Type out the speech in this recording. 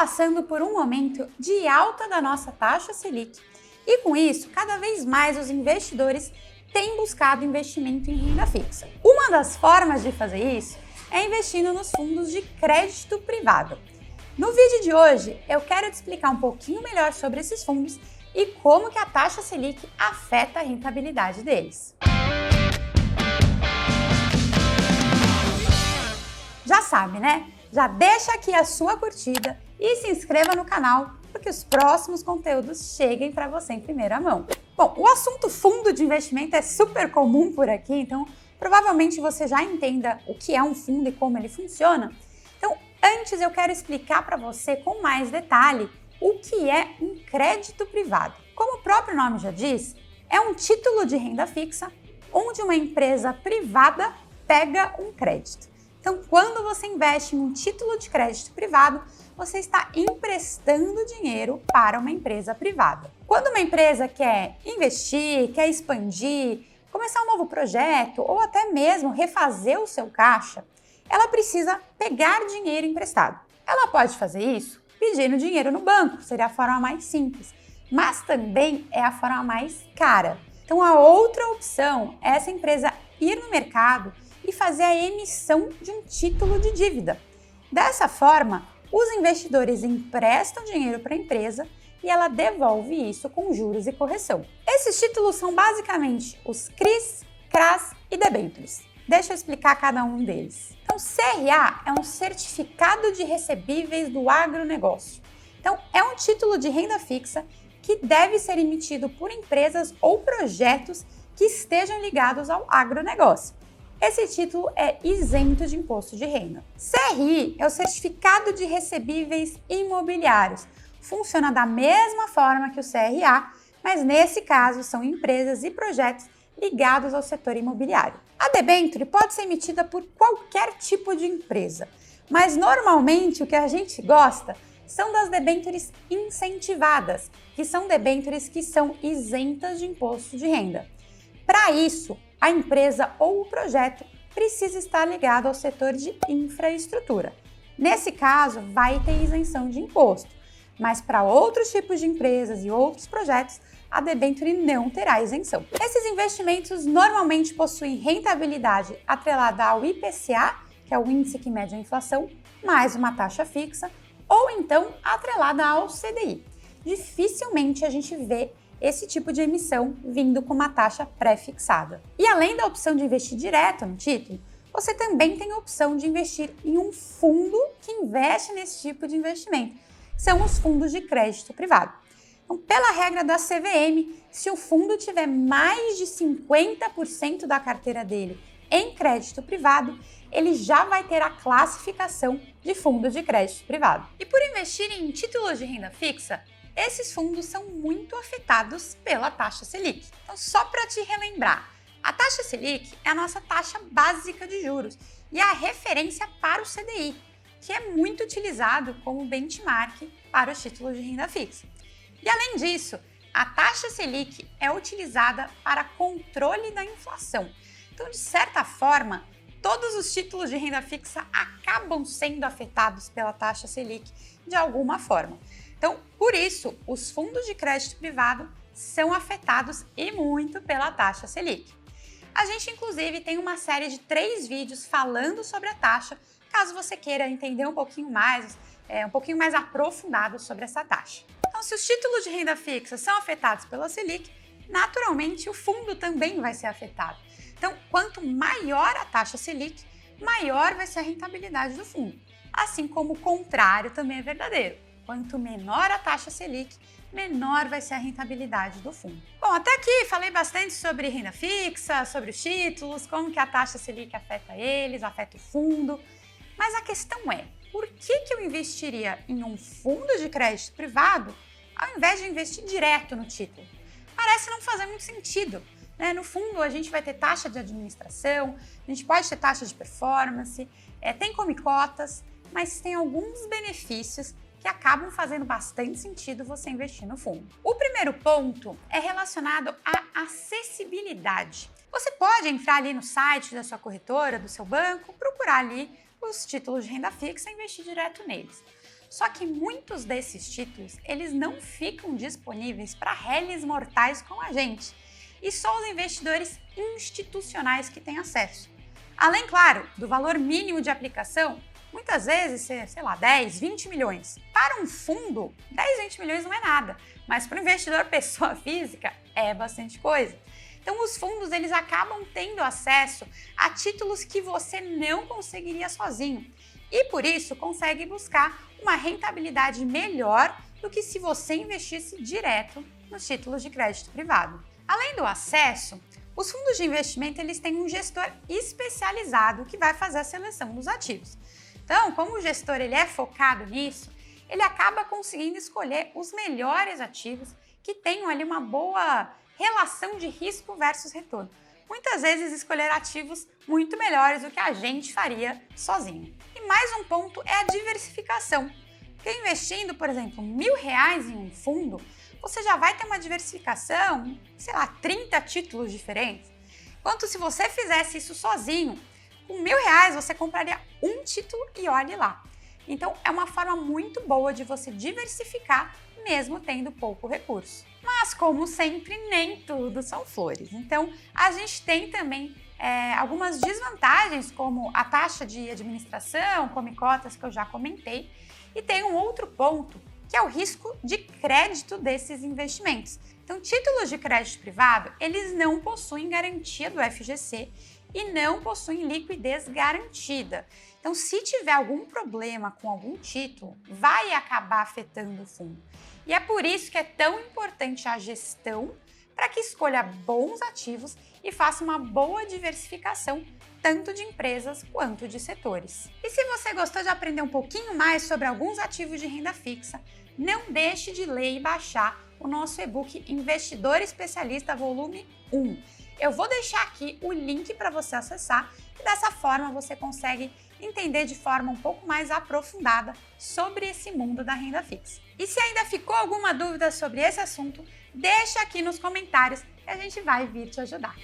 passando por um momento de alta da nossa taxa Selic e, com isso, cada vez mais os investidores têm buscado investimento em renda fixa. Uma das formas de fazer isso é investindo nos fundos de crédito privado. No vídeo de hoje, eu quero te explicar um pouquinho melhor sobre esses fundos e como que a taxa Selic afeta a rentabilidade deles. Já sabe, né? Já deixa aqui a sua curtida e se inscreva no canal para que os próximos conteúdos cheguem para você em primeira mão. Bom, o assunto fundo de investimento é super comum por aqui, então provavelmente você já entenda o que é um fundo e como ele funciona. Então, antes eu quero explicar para você com mais detalhe o que é um crédito privado. Como o próprio nome já diz, é um título de renda fixa onde uma empresa privada pega um crédito. Então, quando você investe em um título de crédito privado, você está emprestando dinheiro para uma empresa privada. Quando uma empresa quer investir, quer expandir, começar um novo projeto ou até mesmo refazer o seu caixa, ela precisa pegar dinheiro emprestado. Ela pode fazer isso pedindo dinheiro no banco, seria a forma mais simples, mas também é a forma mais cara. Então, a outra opção é essa empresa ir no mercado e fazer a emissão de um título de dívida. Dessa forma, os investidores emprestam dinheiro para a empresa e ela devolve isso com juros e correção. Esses títulos são basicamente os CRIs, CRAs e debêntures. Deixa eu explicar cada um deles. Então, CRA é um certificado de recebíveis do agronegócio. Então, é um título de renda fixa que deve ser emitido por empresas ou projetos que estejam ligados ao agronegócio. Esse título é isento de imposto de renda. CRI é o Certificado de Recebíveis Imobiliários. Funciona da mesma forma que o CRA, mas nesse caso são empresas e projetos ligados ao setor imobiliário. A debênture pode ser emitida por qualquer tipo de empresa, mas normalmente o que a gente gosta são das debêntures incentivadas, que são debêntures que são isentas de imposto de renda. Para isso, a empresa ou o projeto precisa estar ligado ao setor de infraestrutura. Nesse caso, vai ter isenção de imposto, mas para outros tipos de empresas e outros projetos, a debênture não terá isenção. Esses investimentos normalmente possuem rentabilidade atrelada ao IPCA, que é o índice que mede a inflação, mais uma taxa fixa, ou então atrelada ao CDI. Dificilmente a gente vê esse tipo de emissão vindo com uma taxa pré-fixada. E além da opção de investir direto no título, você também tem a opção de investir em um fundo que investe nesse tipo de investimento, que são os fundos de crédito privado. Então, pela regra da CVM, se o fundo tiver mais de 50% da carteira dele em crédito privado, ele já vai ter a classificação de fundo de crédito privado. E por investir em títulos de renda fixa, esses fundos são muito afetados pela taxa Selic. Então, só para te relembrar, a taxa Selic é a nossa taxa básica de juros e é a referência para o CDI, que é muito utilizado como benchmark para os títulos de renda fixa. E além disso, a taxa Selic é utilizada para controle da inflação. Então, de certa forma, todos os títulos de renda fixa acabam sendo afetados pela taxa Selic de alguma forma. Então, por isso, os fundos de crédito privado são afetados e muito pela taxa Selic. A gente, inclusive, tem uma série de 3 vídeos falando sobre a taxa, caso você queira entender um pouquinho mais aprofundado sobre essa taxa. Então, se os títulos de renda fixa são afetados pela Selic, naturalmente o fundo também vai ser afetado. Então, quanto maior a taxa Selic, maior vai ser a rentabilidade do fundo. Assim como o contrário também é verdadeiro. Quanto menor a taxa Selic, menor vai ser a rentabilidade do fundo. Bom, até aqui falei bastante sobre renda fixa, sobre os títulos, como que a taxa Selic afeta eles, afeta o fundo. Mas a questão é, por que eu investiria em um fundo de crédito privado ao invés de investir direto no título? Parece não fazer muito sentido, né? No fundo, a gente vai ter taxa de administração, a gente pode ter taxa de performance, tem come cotas, mas tem alguns benefícios que acabam fazendo bastante sentido você investir no fundo. O primeiro ponto é relacionado à acessibilidade. Você pode entrar ali no site da sua corretora, do seu banco, procurar ali os títulos de renda fixa e investir direto neles. Só que muitos desses títulos, eles não ficam disponíveis para réis mortais como a gente, e só os investidores institucionais que têm acesso. Além, claro, do valor mínimo de aplicação, muitas vezes, sei lá, 10, 20 milhões. Para um fundo, 10, 20 milhões não é nada, mas para o investidor pessoa física é bastante coisa. Então, os fundos eles acabam tendo acesso a títulos que você não conseguiria sozinho e, por isso, consegue buscar uma rentabilidade melhor do que se você investisse direto nos títulos de crédito privado. Além do acesso, os fundos de investimento eles têm um gestor especializado que vai fazer a seleção dos ativos. Então, como o gestor ele é focado nisso, ele acaba conseguindo escolher os melhores ativos que tenham ali uma boa relação de risco versus retorno. Muitas vezes escolher ativos muito melhores do que a gente faria sozinho. E mais um ponto é a diversificação. Porque investindo, por exemplo, R$1.000 em um fundo, você já vai ter uma diversificação, sei lá, 30 títulos diferentes. Enquanto se você fizesse isso sozinho, com R$1.000 você compraria um título e olhe lá. Então é uma forma muito boa de você diversificar, mesmo tendo pouco recurso. Mas como sempre, nem tudo são flores. Então a gente tem também algumas desvantagens, como a taxa de administração, come cotas que eu já comentei, e tem um outro ponto, que é o risco de crédito desses investimentos. Então, títulos de crédito privado, eles não possuem garantia do FGC e não possuem liquidez garantida. Então, se tiver algum problema com algum título, vai acabar afetando o fundo. E é por isso que é tão importante a gestão para que escolha bons ativos e faça uma boa diversificação tanto de empresas quanto de setores. E se você gostou de aprender um pouquinho mais sobre alguns ativos de renda fixa, não deixe de ler e baixar o nosso e-book Investidor Especialista Volume 1. Eu vou deixar aqui o link para você acessar e dessa forma você consegue entender de forma um pouco mais aprofundada sobre esse mundo da renda fixa. E se ainda ficou alguma dúvida sobre esse assunto, deixa aqui nos comentários que a gente vai vir te ajudar.